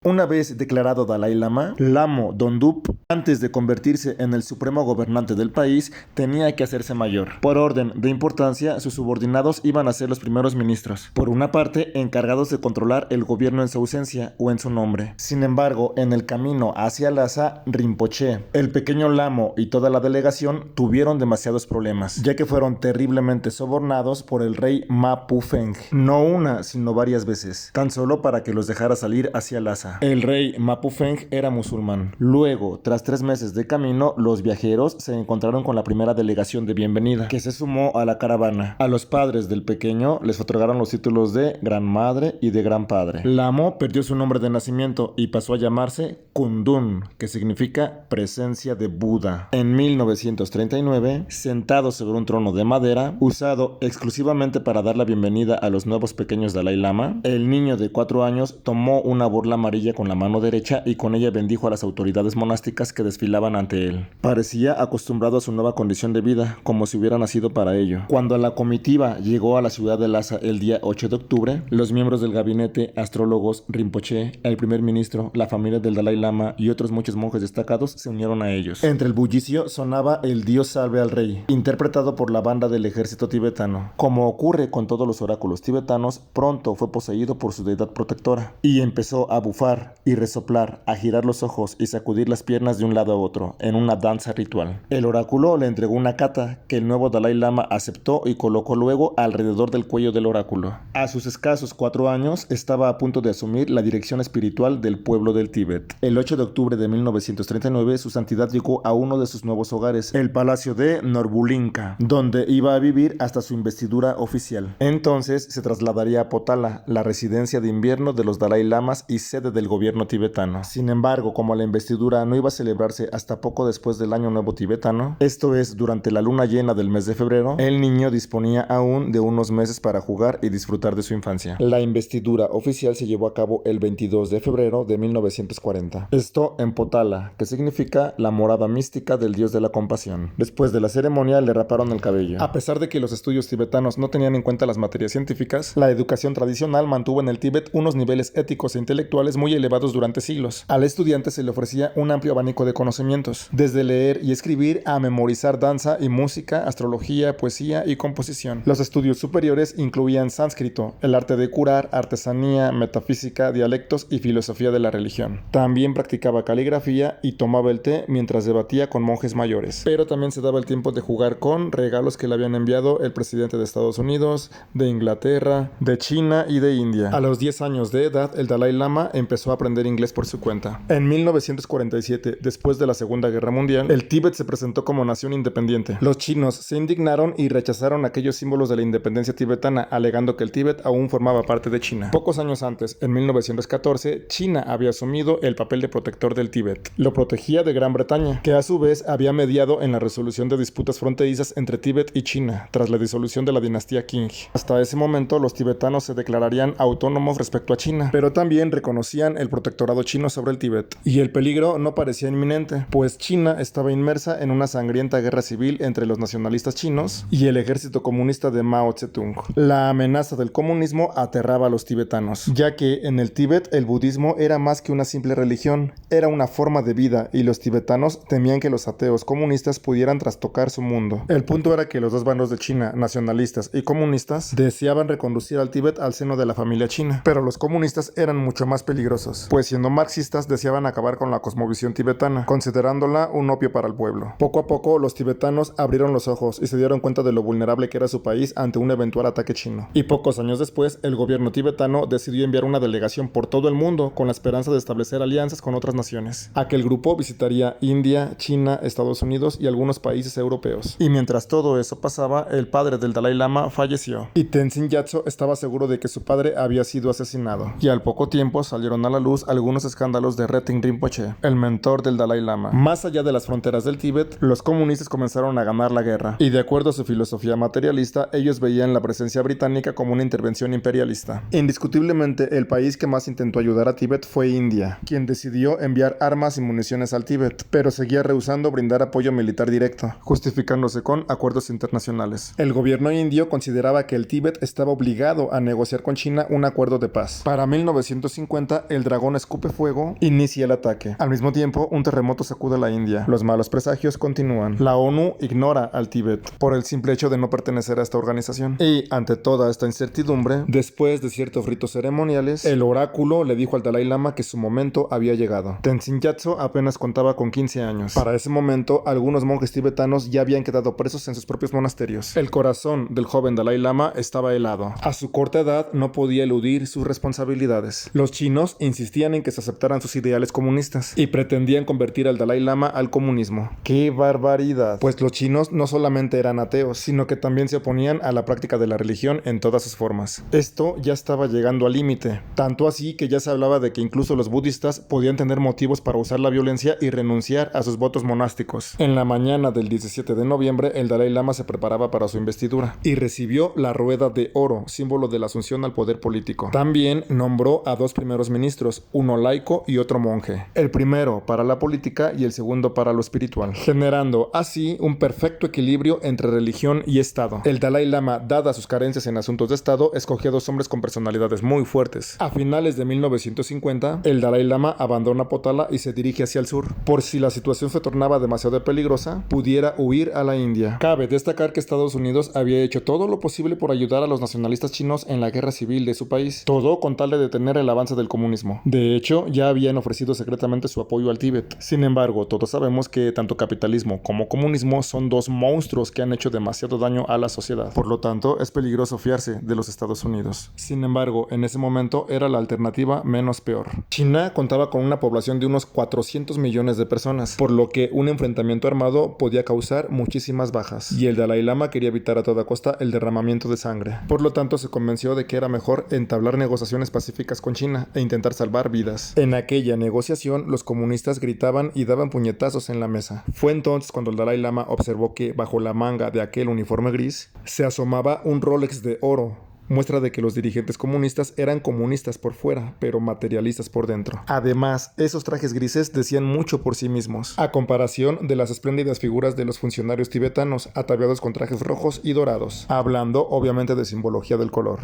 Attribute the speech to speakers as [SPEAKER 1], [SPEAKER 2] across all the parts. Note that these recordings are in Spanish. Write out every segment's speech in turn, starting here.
[SPEAKER 1] Una vez declarado Dalai Lama, Lamo Dondup, antes de convertirse en el supremo gobernante del país, tenía que hacerse mayor. Por orden de importancia, sus subordinados iban a ser los primeros ministros, por una parte encargados de controlar el gobierno en su ausencia o en su nombre. Sin embargo, en el camino hacia Lhasa, Rinpoche, el pequeño Lamo y toda la delegación tuvieron demasiados problemas, ya que fueron terriblemente sobornados por el rey Ma Pu-feng, no una, sino varias veces, tan solo para que los dejara salir hacia Lhasa. El rey Ma Pu-feng era musulmán. Luego, tras 3 meses de camino, los viajeros se encontraron con la primera delegación de bienvenida, que se sumó a la caravana. A los padres del pequeño les otorgaron los títulos de Gran Madre y de Gran Padre. Lamo perdió su nombre de nacimiento y pasó a llamarse Kundun, que significa presencia de Buda. En 1939, sentado sobre un trono de madera, usado exclusivamente para dar la bienvenida a los nuevos pequeños Dalai Lama, el niño de 4 años tomó una borla amarilla con la mano derecha y con ella bendijo a las autoridades monásticas que desfilaban ante él. Parecía acostumbrado a su nueva condición de vida, como si hubiera nacido para ello. Cuando la comitiva llegó a la ciudad de Lhasa el día 8 de octubre, los miembros del gabinete, astrólogos, Rinpoche, el primer ministro, la familia del Dalai Lama y otros muchos monjes destacados se unieron a ellos. Entre el bullicio sonaba el Dios salve al rey, interpretado por la banda del ejército tibetano. Como ocurre con todos los oráculos tibetanos, pronto fue poseído por su deidad protectora y empezó a bufar y resoplar, a girar los ojos y sacudir las piernas de un lado a otro en una danza ritual. El oráculo le entregó una kata que el nuevo Dalai Lama aceptó y colocó luego alrededor del cuello del oráculo. A sus escasos 4 años estaba a punto de asumir la dirección espiritual del pueblo del Tíbet. El 8 de octubre de 1939 su santidad llegó a uno de sus nuevos hogares, el palacio de Norbulinka, donde iba a vivir hasta su investidura oficial. Entonces se trasladaría a Potala, la residencia de invierno de los Dalai Lamas y sede del gobierno tibetano. Sin embargo, como la investidura no iba a celebrarse hasta poco después del Año Nuevo tibetano, esto es, durante la luna llena del mes de febrero, el niño disponía aún de unos meses para jugar y disfrutar de su infancia. La investidura oficial se llevó a cabo el 22 de febrero de 1940. Esto en Potala, que significa la morada mística del dios de la compasión. Después de la ceremonia le raparon el cabello. A pesar de que los estudios tibetanos no tenían en cuenta las materias científicas, la educación tradicional mantuvo en el Tíbet unos niveles éticos e intelectuales muy elevados durante siglos. Al estudiante se le ofrecía un amplio abanico de conocimientos, desde leer y escribir a memorizar danza y música, astrología, poesía y composición. Los estudios superiores incluían sánscrito, el arte de curar, artesanía, metafísica, dialectos y filosofía de la religión. También practicaba caligrafía y tomaba el té mientras debatía con monjes mayores. Pero también se daba el tiempo de jugar con regalos que le habían enviado el presidente de Estados Unidos, de Inglaterra, de China y de India. A los 10 años de edad, el Dalai Lama empezó a aprender inglés por su cuenta. En 1947, después de la Segunda Guerra Mundial, el Tíbet se presentó como nación independiente. Los chinos se indignaron y rechazaron aquellos símbolos de la independencia tibetana, alegando que el Tíbet aún formaba parte de China. Pocos años antes, en 1914, China había asumido el papel de protector del Tíbet. Lo protegía de Gran Bretaña, que a su vez había mediado en la resolución de disputas fronterizas entre Tíbet y China, tras la disolución de la dinastía Qing. Hasta ese momento, los tibetanos se declararían autónomos respecto a China, pero también reconocían el protectorado chino sobre el Tíbet. Y el peligro no parecía inminente, pues China estaba inmersa en una sangrienta guerra civil entre los nacionalistas chinos y el ejército comunista de Mao Zedong. La amenaza del comunismo aterraba a los tibetanos, ya que en el Tíbet el budismo era más que una simple religión, era una forma de vida y los tibetanos temían que los ateos comunistas pudieran trastocar su mundo. El punto era que los dos bandos de China, nacionalistas y comunistas, deseaban reconducir al Tíbet al seno de la familia china, pero los comunistas eran mucho más peligrosos, pues siendo marxistas deseaban acabar con la cosmovisión tibetana, considerándola un opio para el pueblo. Poco a poco los tibetanos abrieron los ojos y se dieron cuenta de lo vulnerable que era su país ante un eventual ataque chino. Y pocos años después, el gobierno tibetano decidió enviar una delegación por todo el mundo con la esperanza de establecer alianzas con otras naciones. Aquel grupo visitaría India, China, Estados Unidos y algunos países europeos. Y mientras todo eso pasaba, el padre del Dalai Lama falleció. Y Tenzin Gyatso estaba seguro de que su padre había sido asesinado. Y al poco tiempo salieron a la luz algunos escándalos de Retin Rinpoche, el mentor del Dalai Lama. Más allá de las fronteras del Tíbet, los comunistas comenzaron a ganar la guerra. Y de acuerdo a su filosofía materialista, ellos veían la presencia británica como una intervención imperialista. Indiscutiblemente, el país que más intentó ayudar a Tíbet fue India, quien decidió enviar armas y municiones al Tíbet, pero seguía rehusando brindar apoyo militar directo, justificándose con acuerdos internacionales. El gobierno indio consideraba que el Tíbet estaba obligado a negociar con China un acuerdo de paz. Para 1950, el el dragón escupe fuego, inicia el ataque. Al mismo tiempo, un terremoto sacude la India. Los malos presagios continúan. La ONU ignora al Tíbet por el simple hecho de no pertenecer a esta organización. Y ante toda esta incertidumbre, después de ciertos ritos ceremoniales, el oráculo le dijo al Dalai Lama que su momento había llegado. Tenzin Gyatso apenas contaba con 15 años. Para ese momento, algunos monjes tibetanos ya habían quedado presos en sus propios monasterios. El corazón del joven Dalai Lama estaba helado. A su corta edad no podía eludir sus responsabilidades. Los chinos insistían en que se aceptaran sus ideales comunistas y pretendían convertir al Dalai Lama al comunismo. ¡Qué barbaridad! Pues los chinos no solamente eran ateos, sino que también se oponían a la práctica de la religión en todas sus formas. Esto ya estaba llegando al límite, tanto así que ya se hablaba de que incluso los budistas podían tener motivos para usar la violencia y renunciar a sus votos monásticos. En la mañana del 17 de noviembre, el Dalai Lama se preparaba para su investidura y recibió la rueda de oro, símbolo de la asunción al poder político. También nombró a 2 primeros ministros, uno laico y otro monje. El primero para la política y el segundo para lo espiritual, generando así un perfecto equilibrio entre religión y Estado. El Dalai Lama, dadas sus carencias en asuntos de Estado, escogió a 2 hombres con personalidades muy fuertes. A finales de 1950, el Dalai Lama abandona Potala y se dirige hacia el sur. Por si la situación se tornaba demasiado peligrosa, pudiera huir a la India. Cabe destacar que Estados Unidos había hecho todo lo posible por ayudar a los nacionalistas chinos en la guerra civil de su país, todo con tal de detener el avance del comunismo. De hecho, ya habían ofrecido secretamente su apoyo al Tíbet. Sin embargo, todos sabemos que tanto capitalismo como comunismo son 2 monstruos que han hecho demasiado daño a la sociedad. Por lo tanto, es peligroso fiarse de los Estados Unidos. Sin embargo, en ese momento era la alternativa menos peor. China contaba con una población de unos 400 millones de personas, por lo que un enfrentamiento armado podía causar muchísimas bajas, y el Dalai Lama quería evitar a toda costa el derramamiento de sangre. Por lo tanto, se convenció de que era mejor entablar negociaciones pacíficas con China e intentar salvar vidas. En aquella negociación, los comunistas gritaban y daban puñetazos en la mesa. Fue entonces cuando el Dalai Lama observó que bajo la manga de aquel uniforme gris se asomaba un Rolex de oro, muestra de que los dirigentes comunistas eran comunistas por fuera, pero materialistas por dentro. Además, esos trajes grises decían mucho por sí mismos, a comparación de las espléndidas figuras de los funcionarios tibetanos, ataviados con trajes rojos y dorados, hablando obviamente de simbología del color.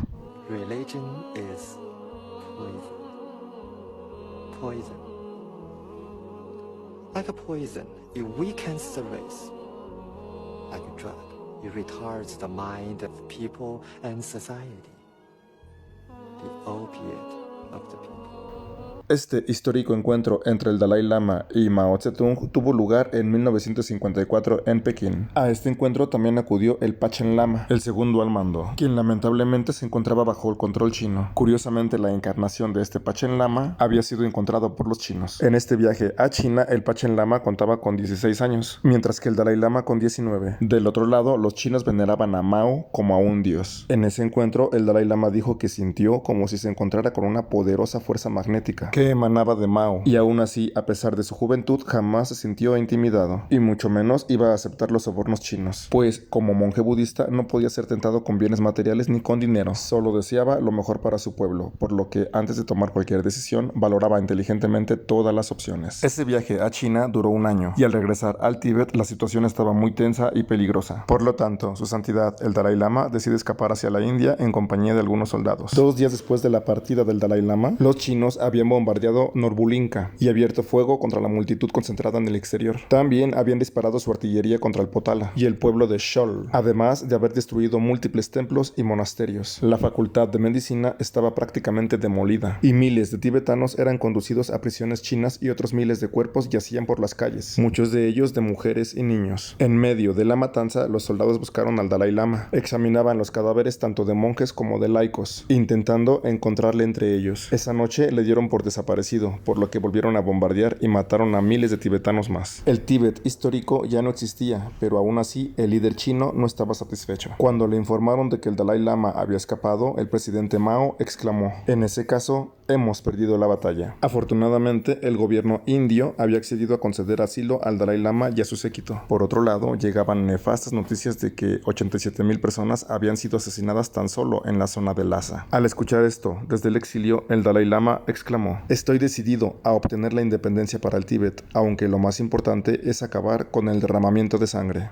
[SPEAKER 2] Religion is poison. Like a poison, it weakens the race. Like a drug, it retards the mind of people and society. The opiate of the people.
[SPEAKER 1] Este histórico encuentro entre el Dalai Lama y Mao Zedong tuvo lugar en 1954 en Pekín. A este encuentro también acudió el Panchen Lama, el segundo al mando, quien lamentablemente se encontraba bajo el control chino. Curiosamente, la encarnación de este Panchen Lama había sido encontrado por los chinos. En este viaje a China, el Panchen Lama contaba con 16 años, mientras que el Dalai Lama con 19. Del otro lado, los chinos veneraban a Mao como a un dios. En ese encuentro, el Dalai Lama dijo que sintió como si se encontrara con una poderosa fuerza magnética que emanaba de Mao, y aún así, a pesar de su juventud, jamás se sintió intimidado, y mucho menos iba a aceptar los sobornos chinos, pues como monje budista no podía ser tentado con bienes materiales ni con dinero, solo deseaba lo mejor para su pueblo, por lo que antes de tomar cualquier decisión valoraba inteligentemente todas las opciones. Ese viaje a China duró 1 año, y al regresar al Tíbet la situación estaba muy tensa y peligrosa. Por lo tanto, su santidad el Dalai Lama decide escapar hacia la India en compañía de algunos soldados. 2 días después de la partida del Dalai Lama, los chinos habían bombardeado Norbulinka y abierto fuego contra la multitud concentrada en el exterior. También habían disparado su artillería contra el Potala y el pueblo de Shol, además de haber destruido múltiples templos y monasterios. La facultad de medicina estaba prácticamente demolida y miles de tibetanos eran conducidos a prisiones chinas y otros miles de cuerpos yacían por las calles, muchos de ellos de mujeres y niños. En medio de la matanza, los soldados buscaron al Dalai Lama, examinaban los cadáveres tanto de monjes como de laicos, intentando encontrarle entre ellos. Esa noche le dieron por desaparecido, por lo que volvieron a bombardear y mataron a miles de tibetanos más. El Tíbet histórico ya no existía, pero aún así el líder chino no estaba satisfecho. Cuando le informaron de que el Dalai Lama había escapado, el presidente Mao exclamó: "En ese caso, hemos perdido la batalla". Afortunadamente, el gobierno indio había accedido a conceder asilo al Dalai Lama y a su séquito. Por otro lado, llegaban nefastas noticias de que 87,000 personas habían sido asesinadas tan solo en la zona de Lhasa. Al escuchar esto, desde el exilio, el Dalai Lama exclamó: "Estoy decidido a obtener la independencia para el Tíbet, aunque lo más importante es acabar con el derramamiento de sangre".